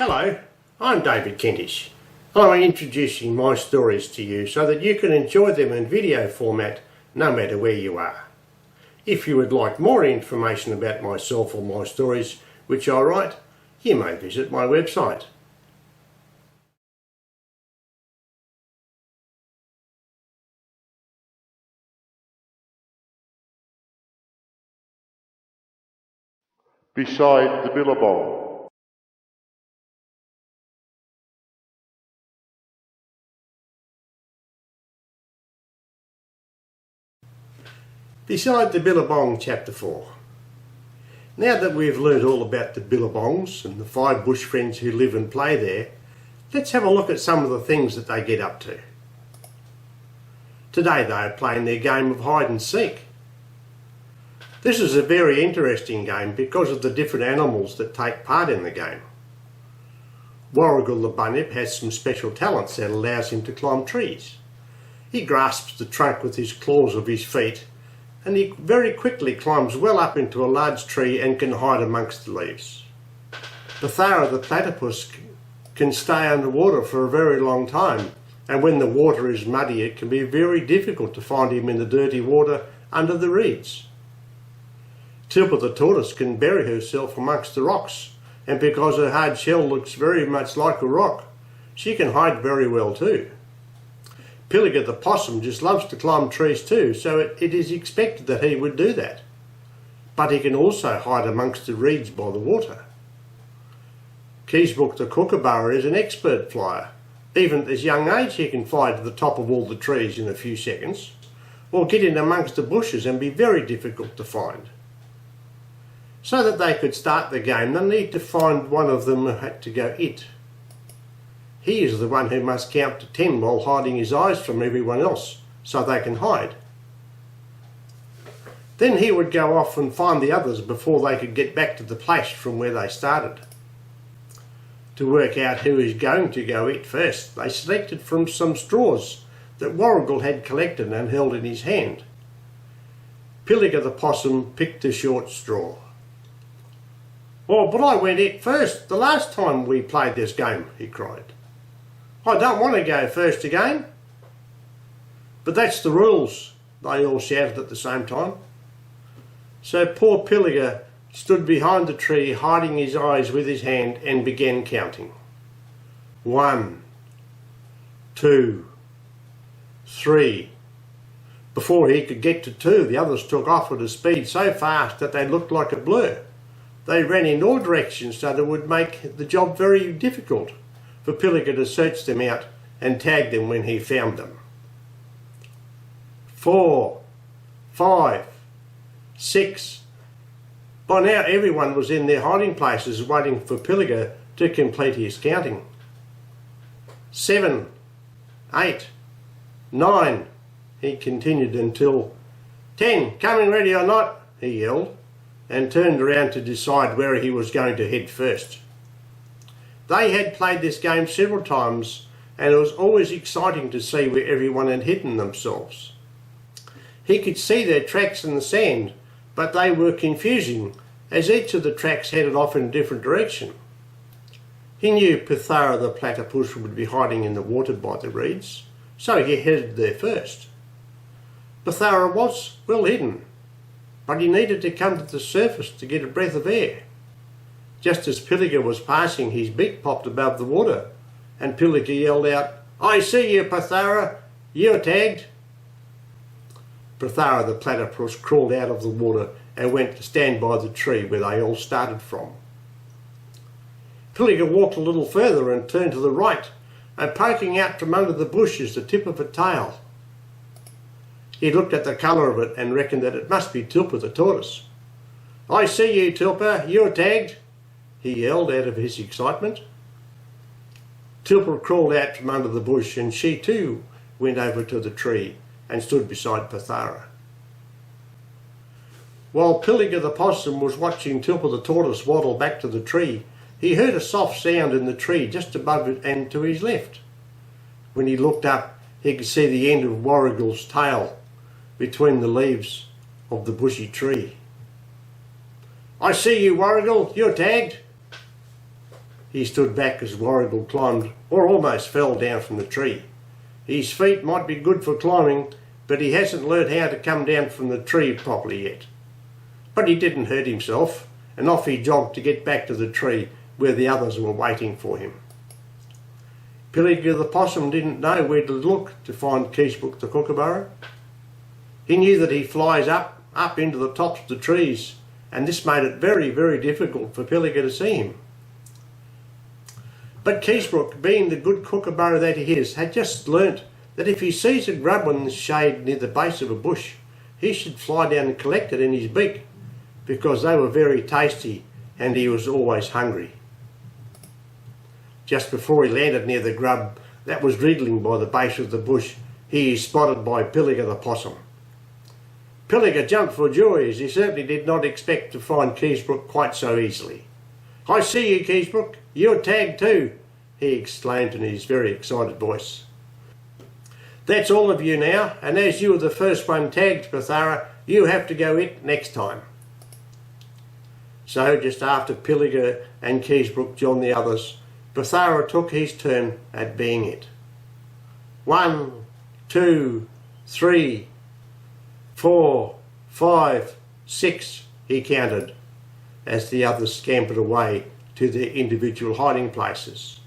Hello, I'm David Kentish. I'm introducing my stories to you so that you can enjoy them in video format no matter where you are. If you would like more information about myself or my stories which I write, you may visit my website. Beside the billabong. Beside the Billabong, Chapter 4. Now that we've learnt all about the Billabongs and the 5 bush friends who live and play there, let's have a look at some of the things that they get up to. Today they are playing their game of hide and seek. This is a very interesting game because of the different animals that take part in the game. Warrigal the Bunyip has some special talents that allows him to climb trees. He grasps the trunk with his claws of his feet, and he very quickly climbs well up into a large tree and can hide amongst the leaves. Pithara the platypus can stay underwater for a very long time, and when the water is muddy it can be very difficult to find him in the dirty water under the reeds. Tilpa the tortoise can bury herself amongst the rocks, and because her hard shell looks very much like a rock, she can hide very well too. Pilliga the possum just loves to climb trees too, so it is expected that he would do that. But he can also hide amongst the reeds by the water. Keesbrook the kookaburra is an expert flyer. Even at his young age he can fly to the top of all the trees in a few seconds, or get in amongst the bushes and be very difficult to find. So that they could start the game, they need to find one of them who had to go it. He is the one who must count to 10 while hiding his eyes from everyone else, so they can hide. Then he would go off and find the others before they could get back to the place from where they started. To work out who is going to go it first, they selected from some straws that Warrigal had collected and held in his hand. Pilliga the possum picked a short straw. "Oh, but I went it first the last time we played this game," he cried. "I don't want to go first again." "But that's the rules," they all shouted at the same time. So poor Pilliga stood behind the tree, hiding his eyes with his hand, and began counting. 1, 2, 3. Before he could get to 2, the others took off at a speed so fast that they looked like a blur. They ran in all directions, so that it would make the job very difficult for Pilliga to search them out and tag them when he found them. 4, 5, 6. By now everyone was in their hiding places waiting for Pilliga to complete his counting. 7, 8, 9, he continued until 10, "Coming ready or not," he yelled, and turned around to decide where he was going to head first. They had played this game several times, and it was always exciting to see where everyone had hidden themselves. He could see their tracks in the sand, but they were confusing, as each of the tracks headed off in a different direction. He knew Pithara the platypus would be hiding in the water by the reeds, so he headed there first. Pithara was well hidden, but he needed to come to the surface to get a breath of air. Just as Pilliga was passing, his beak popped above the water, and Pilliga yelled out, "I see you, Pithara, you're tagged." Pithara the platypus crawled out of the water and went to stand by the tree where they all started from. Pilliga walked a little further and turned to the right, and poking out from under the bush is the tip of a tail. He looked at the colour of it and reckoned that it must be Tilpa the tortoise. "I see you, Tilpa, you're tagged," he yelled out of his excitement. Tilpa crawled out from under the bush, and she too went over to the tree and stood beside Pithara. While Pilliga the possum was watching Tilpa the tortoise waddle back to the tree, he heard a soft sound in the tree just above it and to his left. When he looked up, he could see the end of Warrigal's tail between the leaves of the bushy tree. "I see you, Warrigal, you're tagged." He stood back as Warrigal climbed, or almost fell down from the tree. His feet might be good for climbing, but he hasn't learned how to come down from the tree properly yet. But he didn't hurt himself, and off he jogged to get back to the tree where the others were waiting for him. Pilliga the possum didn't know where to look to find Keesbrook the kookaburra. He knew that he flies up into the tops of the trees, and this made it very, very difficult for Pilliga to see him. But Keesbrook, being the good kookaburra that he is, had just learnt that if he sees a grub in the shade near the base of a bush, he should fly down and collect it in his beak, because they were very tasty and he was always hungry. Just before he landed near the grub that was wriggling by the base of the bush, he is spotted by Pilliga the possum. Pilliga jumped for joy, as he certainly did not expect to find Keesbrook quite so easily. "I see you, Keesbrook, you're tagged too," he exclaimed in his very excited voice. "That's all of you now, and as you were the first one tagged, Bathara, you have to go it next time." So just after Pilliga and Keesbrook joined the others, Bathara took his turn at being it. 1, 2, 3, 4, 5, 6, he counted, as the others scampered away to their individual hiding places.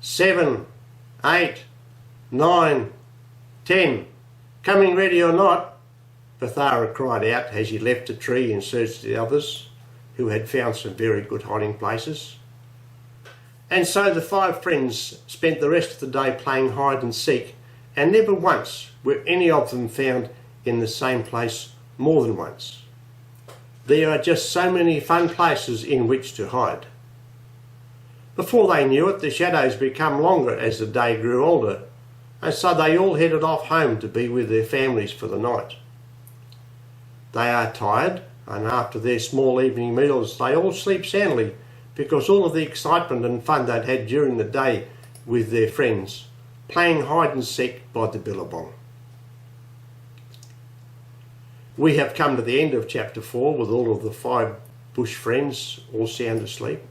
7, 8, 9, 10, coming ready or not, Bathara cried out as he left the tree in search of the others, who had found some very good hiding places. And so the 5 friends spent the rest of the day playing hide and seek, and never once were any of them found in the same place more than once. There are just so many fun places in which to hide. Before they knew it, the shadows became longer as the day grew older, and so they all headed off home to be with their families for the night. They are tired, and after their small evening meals they all sleep soundly, because all of the excitement and fun they'd had during the day with their friends, playing hide and seek by the billabong. We have come to the end of chapter 4 with all of the 5 bush friends all sound asleep.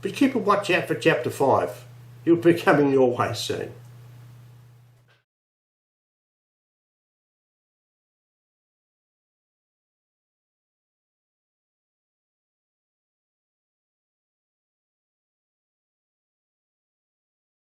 But keep a watch out for chapter 5. He'll be coming your way soon.